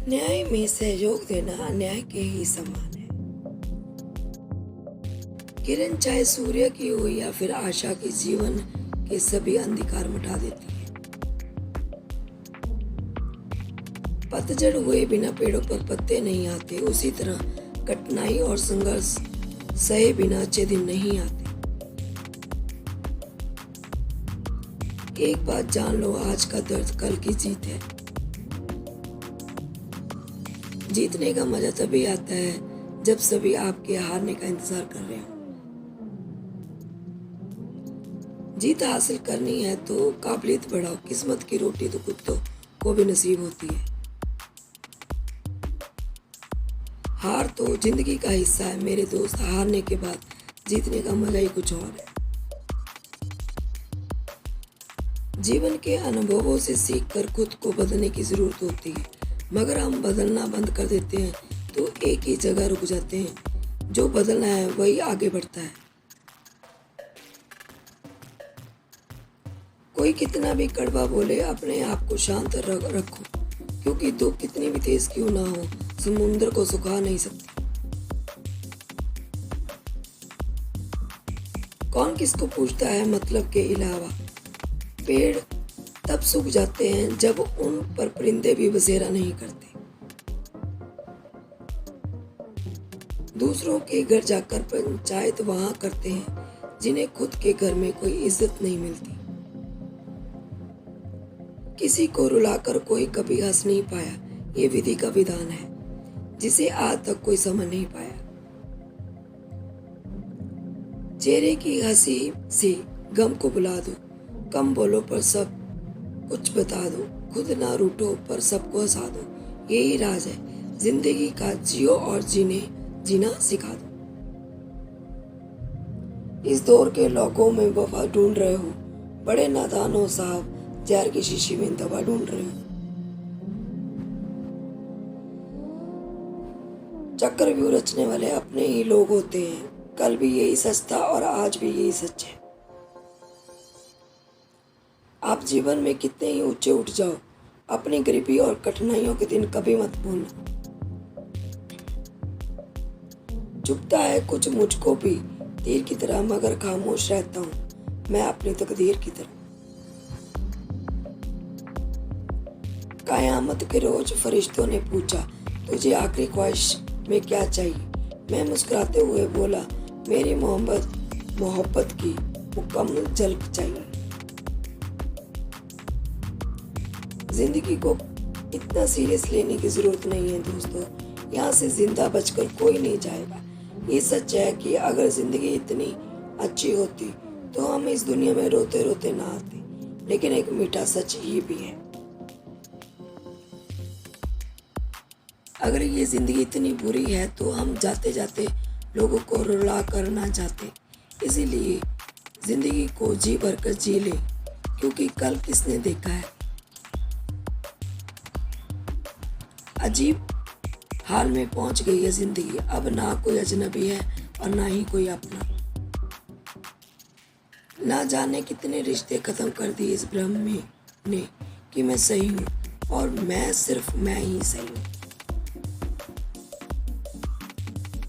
न्याय में सहयोग देना अन्याय के ही समान है। किरण चाहे सूर्य की हो या फिर आशा के जीवन के सभी अंधकार मिटा देती है। पतझड़ हुए बिना पेड़ों पर पत्ते नहीं आते, उसी तरह कठिनाई और संघर्ष सहे बिना अच्छे दिन नहीं आते। एक बात जान लो, आज का दर्द कल की जीत है। जीतने का मजा तभी आता है जब सभी आपके हारने का इंतजार कर रहे हो। जीत हासिल करनी है तो काबिलियत बढ़ाओ, किस्मत की रोटी तो कुत्तों को भी नसीब होती है। हार तो जिंदगी का हिस्सा है मेरे दोस्त, हारने के बाद जीतने का मजा ही कुछ और है। जीवन के अनुभवों से सीखकर खुद को बदलने की जरूरत होती है, मगर हम बदलना बंद कर देते हैं तो एक ही जगह रुक जाते हैं। जो बदलना है वही आगे बढ़ता है। कोई कितना भी कड़वा बोले, अपने आप को शांत रखो, क्योंकि धूप कितनी भी तेज क्यों ना हो, समुद्र को सुखा नहीं सकती। कौन किसको पूछता है मतलब के अलावा। पेड़ तब सूख जाते हैं जब उन पर परिंदे भी बसेरा नहीं करते। दूसरों के घर जाकर पंचायत वहां करते हैं जिन्हें खुद के घर में कोई इज्जत नहीं मिलती। किसी को रुलाकर कोई कभी हंस नहीं पाया, ये विधि का विधान है जिसे आज तक कोई समझ नहीं पाया। चेहरे की हंसी से गम को बुला दो, कम बोलो पर सब कुछ बता दो, खुद ना रूठो पर सबको हंसा दो। यही राज है जिंदगी का, जियो और जीना सिखा दो। इस दौर के लोगों में वफा ढूंढ रहे हो, बड़े नादान हो साहब, जहर की शीशी में दवा ढूंढ रहे हो। चक्रव्यूह रचने वाले अपने ही लोग होते हैं, कल भी यही सच था और आज भी यही सच है। आप जीवन में कितने ही ऊंचे उठ जाओ, अपनी गरीबी और कठिनाइयों के दिन कभी मत भूलना। चुभता है कुछ मुझको भी तीर की तरह, मगर खामोश रहता हूँ मैं अपनी तकदीर की तरह। कयामत के रोज फरिश्तों ने पूछा, तुझे आखिरी ख्वाहिश में क्या चाहिए? मैं मुस्कुराते हुए बोला, मेरी मोहब्बत की मुकम्मल झलक चाहिए। जिंदगी को इतना सीरियस लेने की जरूरत नहीं है दोस्तों, यहाँ से जिंदा बचकर कोई नहीं जाएगा। ये सच है कि अगर जिंदगी इतनी अच्छी होती तो हम इस दुनिया में रोते रोते ना आते, लेकिन एक मीठा सच ये भी है, अगर ये जिंदगी इतनी बुरी है तो हम जाते जाते लोगों को रुला कर ना जाते। इसीलिए जिंदगी को जी भर कर जी ले, क्योंकि कल किसने देखा है। अजीब हाल में पहुंच गई है जिंदगी, अब ना कोई अजनबी है और ना ही कोई अपना। ना जाने कितने रिश्ते खत्म कर दिए इस भ्रम में ने कि मैं सही हूँ और मैं ही सही हूँ।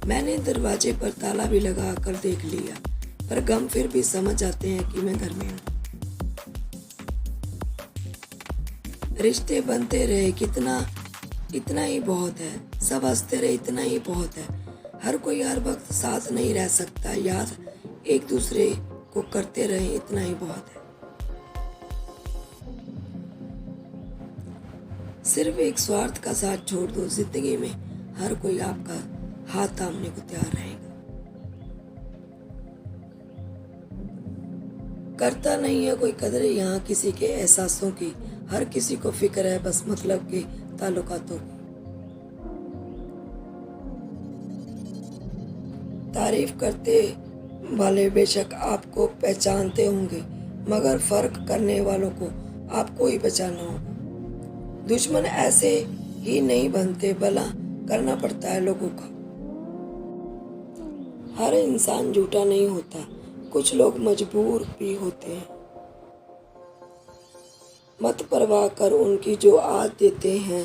मैंने दरवाजे पर ताला भी लगा कर देख लिया, पर गम फिर भी समझ आते हैं कि मैं घर में हूँ। रिश्ते बनते रहे इतना ही बहुत है, सब हंसते रहे इतना ही बहुत है। हर कोई हर वक्त साथ नहीं रह सकता, याद एक दूसरे को करते रहे इतना ही बहुत है। सिर्फ एक स्वार्थ का साथ छोड़ दो, जिंदगी में हर कोई आपका हाथ थामने को तैयार रहेगा। करता नहीं है कोई कदर यहाँ किसी के एहसासों की, हर किसी को फिक्र है बस मतलब के ताल्लुकातों की। तारीफ करते वाले बेशक आपको पहचानते होंगे, मगर फर्क करने वालों को आपको ही पहचानना होगा। दुश्मन ऐसे ही नहीं बनते, भला करना पड़ता है लोगों का। हर इंसान झूठा नहीं होता, कुछ लोग मजबूर भी होते हैं। मत परवाह कर उनकी जो आज देते हैं,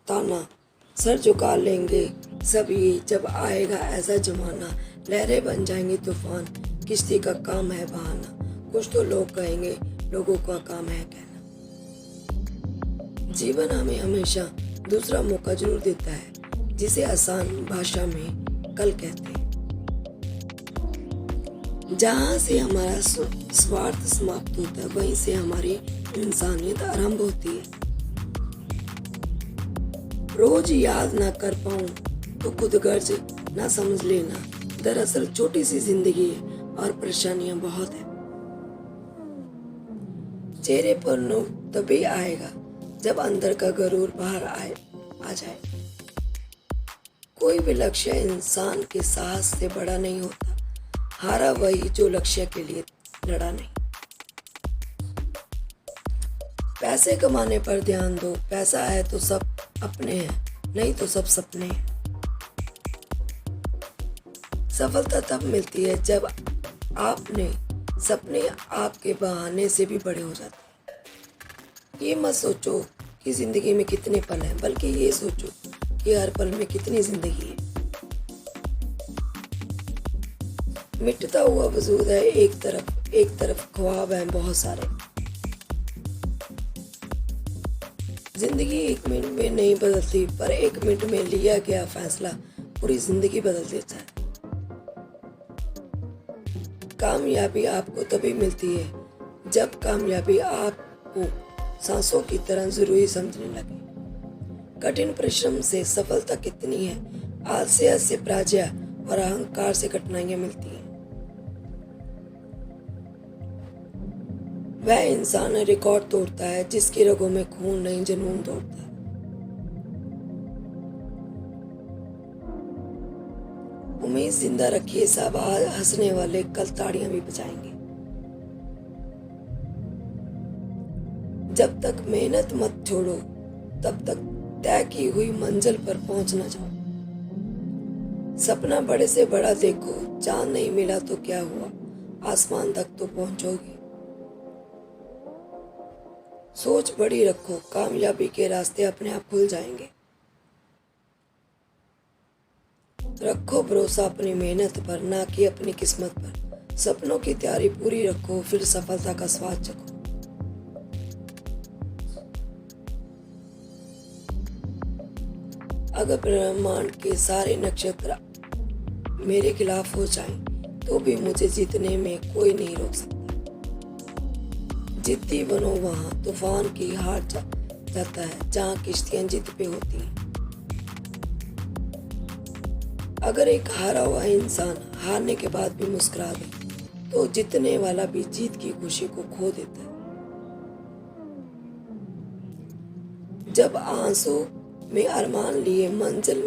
ताना, सर झुका लेंगे सभी जब आएगा ऐसा जमाना। लहरें बन जाएंगी तूफान, किश्ती का काम है बहाना। कुछ तो लोग कहेंगे, लोगों का काम है कहना। जीवन हमें हमेशा दूसरा मौका जरूर देता है, जिसे आसान भाषा में कल कहते हैं। जहाँ से हमारा स्वार्थ समाप्त होता है, वहीं से हमारी इंसानियत आरंभ होती है। रोज याद ना कर पाऊं तो खुद गर्ज ना समझ लेना। दरअसल छोटी सी जिंदगी है और परेशानियां बहुत है। चेहरे पर नूर तभी आएगा जब अंदर का गरूर बाहर आ जाए। कोई भी लक्ष्य इंसान के साहस से बड़ा नहीं होता। हारा वही जो लक्ष्य के लिए लड़ा नहीं। पैसे कमाने पर ध्यान दो, पैसा है तो सब अपने हैं, नहीं तो सब सपने हैं। सफलता तब मिलती है जब आपने सपने आपके बहाने से भी बड़े हो जाते हैं। ये मत सोचो कि जिंदगी में कितने पल हैं, बल्कि ये सोचो कि हर पल में कितनी जिंदगी है। मिटता हुआ वजूद है एक तरफ ख्वाब हैं बहुत सारे। जिंदगी 1 मिनट में नहीं बदलती, पर 1 मिनट में लिया गया फैसला पूरी जिंदगी बदल देता है। कामयाबी आपको तभी मिलती है जब कामयाबी आपको सांसों की तरह जरूरी समझने लगे। कठिन परिश्रम से सफलता कितनी है, आलस्य से पराजय और अहंकार से कठिनाइयां मिलती हैं। वह इंसान रिकॉर्ड तोड़ता है जिसकी रगों में खून नहीं, जुनून दौड़ता है। उम्मीद जिंदा रखिए सब, आज हंसने वाले कल ताड़ियां भी बजाएंगे। जब तक मेहनत मत छोड़ो, तब तक तय की हुई मंजिल पर पहुंच न जाओ। सपना बड़े से बड़ा देखो, चांद नहीं मिला तो क्या हुआ, आसमान तक तो पहुंचोगे। सोच बड़ी रखो, कामयाबी के रास्ते अपने आप खुल जाएंगे। रखो भरोसा अपनी मेहनत पर, ना कि अपनी किस्मत पर। सपनों की तैयारी पूरी रखो, फिर सफलता का स्वाद चखो। अगर ब्रह्मांड के सारे नक्षत्र मेरे खिलाफ हो जाएं, तो भी मुझे जीतने में कोई नहीं रोक सकता। जिद्दी बनो वहां तूफान की हार जाता है, जहां किश्तियां जिद पे होती हैं। अगर एक हारा हुआ इंसान हारने के बाद भी मुस्कुरा दे, तो जीतने वाला भी जीत की खुशी को खो देता है। जब आंसू में अरमान लिए, मंजिल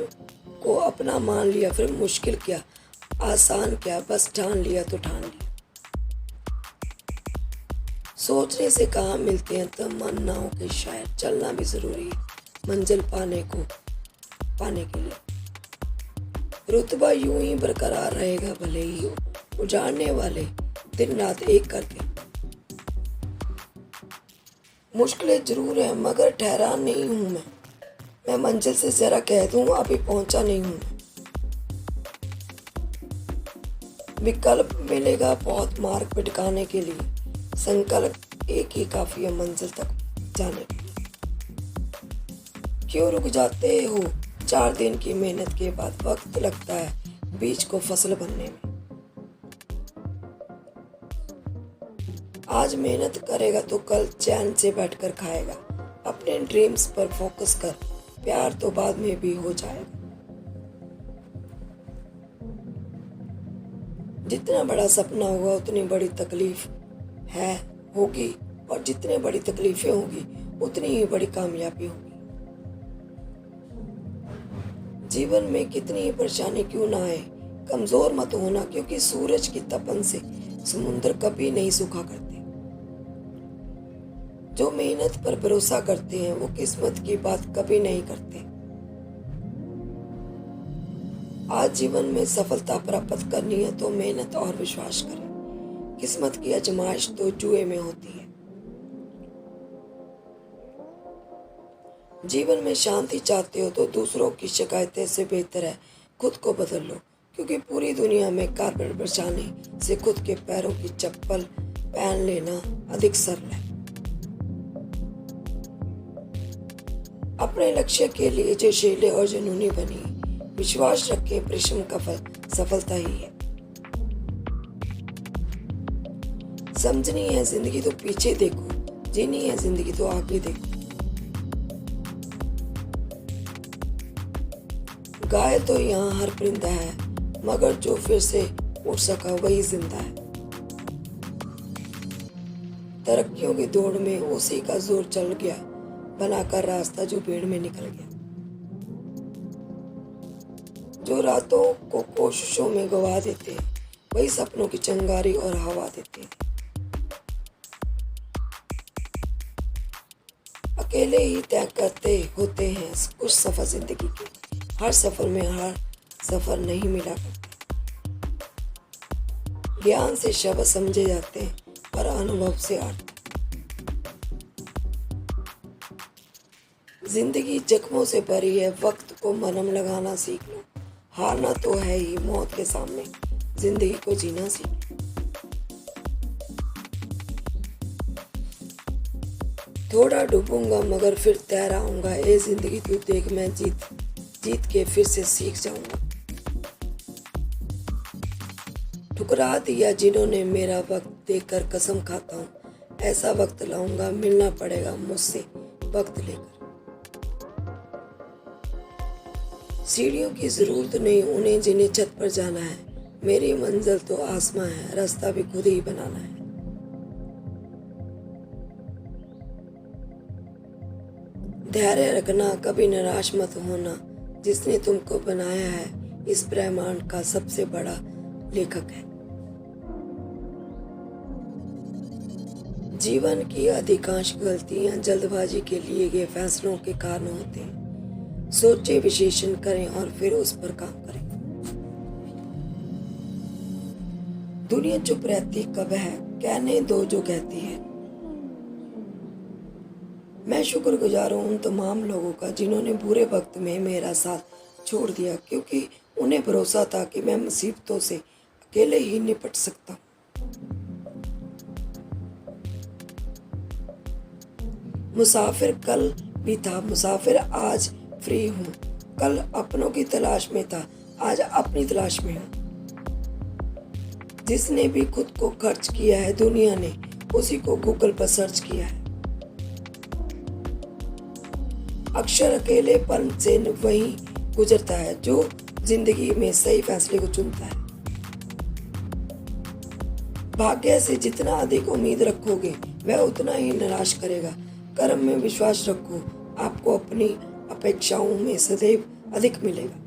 को अपना मान लिया, फिर मुश्किल क्या आसान क्या, बस ठान लिया तो ठान लिया। सोचने से कहाँ मिलते हैं तमन्नाओं के शायर, चलना भी जरूरी है मंजिल पाने के लिए। रुतबा यूं ही बरकरार रहेगा, भले ही उजाड़ने वाले दिन रात एक करके। मुश्किलें जरूर है मगर ठहरान नहीं हूं मैं मंजिल से जरा कह दूं अभी पहुंचा नहीं हूं। विकल्प मिलेगा बहुत मार्ग पे टिकाने के लिए, संकल्प एक ही काफी है मंजिल तक जाने के लिए। क्यों रुक जाते हो 4 दिन की मेहनत के बाद, वक्त लगता है बीज को फसल बनने में। आज मेहनत करेगा तो कल चैन से बैठकर खाएगा। अपने ड्रीम्स पर फोकस कर, प्यार तो बाद में भी हो जाएगा। जितना बड़ा सपना होगा उतनी बड़ी तकलीफ होगी, और जितनी बड़ी तकलीफें होगी उतनी ही बड़ी कामयाबी होगी। जीवन में कितनी ही परेशानी क्यों ना आए, कमजोर मत होना, क्योंकि सूरज की तपन से समुद्र कभी नहीं सूखा करते। जो मेहनत पर भरोसा करते हैं वो किस्मत की बात कभी नहीं करते। आज जीवन में सफलता प्राप्त करनी है तो मेहनत और विश्वास करें। किस्मत की आजमाइश तो जुए में होती है। जीवन में शांति चाहते हो तो दूसरों की शिकायतें से बेहतर है खुद को बदल लो, क्योंकि पूरी दुनिया में कारपेट बिछाने से खुद के पैरों की चप्पल पहन लेना अधिक सरल है। अपने लक्ष्य के लिए जशीले और जुनूनी बनिए। विश्वास रखें, परिश्रम का फल सफलता ही है। समझनी है जिंदगी तो पीछे देखो, जीनी है जिंदगी तो आगे देखो। गाय तो यहाँ हर परिंदा है, मगर जो फिर से उठ सका वही जिंदा है। तरक्कियों की दौड़ में उसी का जोर चल गया, बनाकर रास्ता जो भीड़ में निकल गया। जो रातों को कोशिशों में गवा देते हैं, वही सपनों की चिंगारी और हवा देते हैं। अकेले ही तय करते होते हैं कुछ सफर जिंदगी के, हर सफर में हर सफर नहीं मिला करते। ज्ञान से शब्द समझे जाते हैं पर अनुभव से अर्थ। जिंदगी जख्मों से भरी है, वक्त को मरहम लगाना सीख लो। हारना तो है ही, मौत के सामने जिंदगी को जीना सीख लो। थोड़ा डूबूंगा मगर फिर तैर आऊंगा, ए जिंदगी तू देख मैं जीत के फिर से सीख जाऊंगा। ठुकरा दिया जिन्होंने मेरा वक्त देकर कसम खाता हूँ, ऐसा वक्त लाऊंगा मिलना पड़ेगा मुझसे वक्त लेकर। सीढ़ियों की जरूरत नहीं उन्हें जिन्हें छत पर जाना है, मेरी मंजिल तो आसमां है, रास्ता भी खुद ही बनाना है। धैर्य रखना, कभी निराश मत होना, जिसने तुमको बनाया है इस ब्रह्मांड का सबसे बड़ा लेखक है। जीवन की अधिकांश गलतियां जल्दबाजी के लिए गए फैसलों के कारण होते हैं। सोचे, विश्लेषण करें और फिर उस पर काम करें। दुनिया चुप रहती कब है, कहने दो जो कहती है। मैं शुक्रगुजार हूं उन तमाम लोगों का जिन्होंने बुरे वक्त में मेरा साथ छोड़ दिया, क्योंकि उन्हें भरोसा था कि मैं मुसीबतों से अकेले ही निपट सकता हूं। मुसाफिर कल भी था, मुसाफिर आज फ्री हूँ। कल अपनों की तलाश में था, आज अपनी तलाश में हूँ। जिसने भी खुद को खर्च किया है दुनिया ने, उसी को गूगल पर सर्च किया है। अक्सर अकेलेपन से वही गुजरता है जो जिंदगी में सही फैसले को चुनता है। भाग्य से जितना अधिक उम्मीद रखोगे वह उतना ही निराश करेगा। कर्म में विश्वास रखो, आपको अपनी अपेक्षाओं में सदैव अधिक मिलेगा।